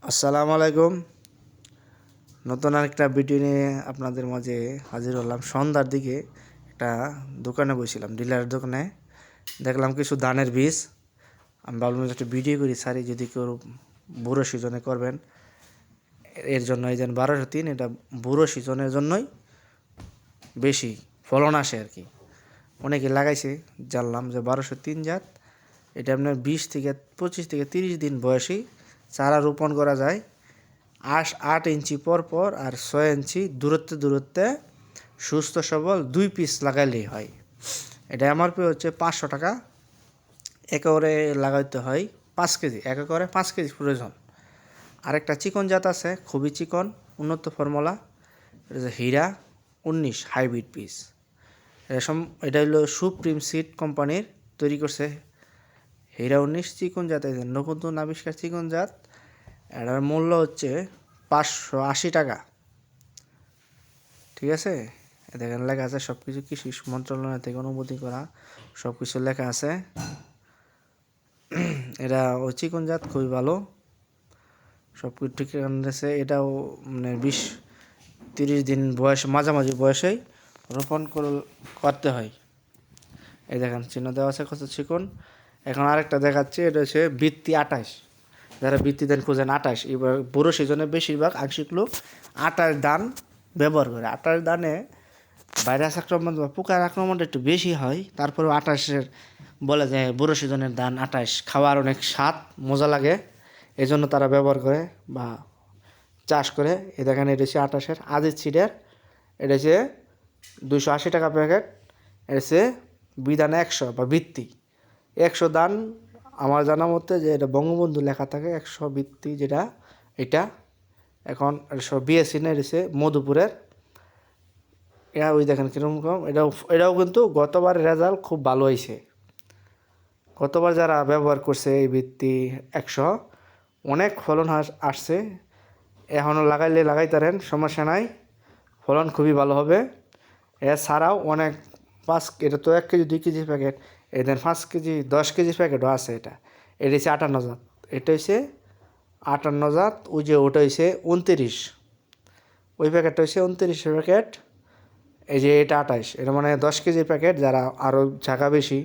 আসসালামু আলাইকুম। নতুন আরেকটা ভিডিও নিয়ে আপনাদের মাঝে হাজির হলাম। সন্ধ্যার দিকে একটা দোকানে বসছিলাম, ডিলারের দোকানে। দেখলাম কিছু ধানের বীজ। আমি ভাবলাম একটা ভিডিও করি, সারি যদি কেউ বুড়ো সিজনে করবেন এর জন্য। এই যেন 1203, এটা বুড়ো সিজনের জন্যই বেশি ফলন আসে আর কি। অনেকে লাগাইছে, জানলাম যে 1203 জাত। এটা আপনার 25 থেকে 30 দিন বয়সী চারা রোপণ করা যায়। 8 ইঞ্চি পর পর আর 6 ইঞ্চি দূরত্বে সুস্থ সবল 2 পিস লাগাইলেই হয়। এটা এমআরপি হচ্ছে 500 টাকা। একরে লাগাইতে হয় 5 কেজি, একরে 5 কেজি প্রয়োজন। আরেকটা চিকন জাত আছে, খুবই চিকন, উন্নত ফর্মুলা। এটা হচ্ছে হীরা 19 হাইব্রিড পিস। এটা হলো সুপ্রিম সিড কোম্পানির তৈরি করছে। হীরা 19 চিকন জাত, নতুন আবিষ্কার চিকন জাত। এটার মূল্য হচ্ছে 580 টাকা। ঠিক আছে, দেখেন লেখা আছে সব কিছু, কৃষি মন্ত্রণালয় থেকে অনুমোদন করা সব কিছু লেখা আছে। এটা ওই চিকন জাত খুবই ভালো, সব কিছু ঠিক আছে। এটাও মানে 20-30 দিন বয়স, মাঝামাঝি বয়সেই রোপণ করতে হয়। এই দেখেন চিহ্ন দেওয়া আছে কত চিকন। এখন আরেকটা দেখাচ্ছি, এটা হচ্ছে বৃত্তি 28। যারা বৃত্তি দান খোঁজেন 28, এবার বুড়ো সিজনে বেশিরভাগ আংশিক লোক 28 দান ব্যবহার করে। 28 দানে ভাইরাস আক্রমণ বা পোকার আক্রমণটা একটু বেশি হয়, তারপরেও 28-এর বলা যায় বুড়ো সিজনের ধান 28 খাওয়ার অনেক স্বাদ মজা লাগে, এই জন্য তারা ব্যবহার করে বা চাষ করে। এ দেখেন এটা হচ্ছে 28-এর আজিজ সিডের। এটা হচ্ছে 280 টাকা প্যাকেট। এটা হচ্ছে বিধানে 100 বা বৃত্তি 100 দান। আমার জানা মতে যে এটা বঙ্গবন্ধু লেখা থাকে 100 বৃত্তি, যেটা এটা এখন সব বিএসসি না, এসে মধুপুরের। এটা ওই দেখেন কীরকম। এটাও কিন্তু গতবারের রেজাল্ট খুব ভালো হয়েছে। গতবার যারা ব্যবহার করছে এই বৃত্তি 100, অনেক ফলন আসছে। এখনও লাগাইতারেন, সমস্যা নাই, ফলন খুবই ভালো হবে। এছাড়াও অনেক এটা তো 1 কেজি 2 কেজি প্যাকেট, এদের 5 কেজি 10 কেজি প্যাকেটও আছে। এটা হচ্ছে 58 জাত। এটা হচ্ছে 58 জাত। ওই যে ওটা হচ্ছে 29, ওই প্যাকেটটা হচ্ছে 29 প্যাকেট। এই যে এটা 28, এটা মানে 10 কেজির প্যাকেট। যারা আরও জায়গা বেশি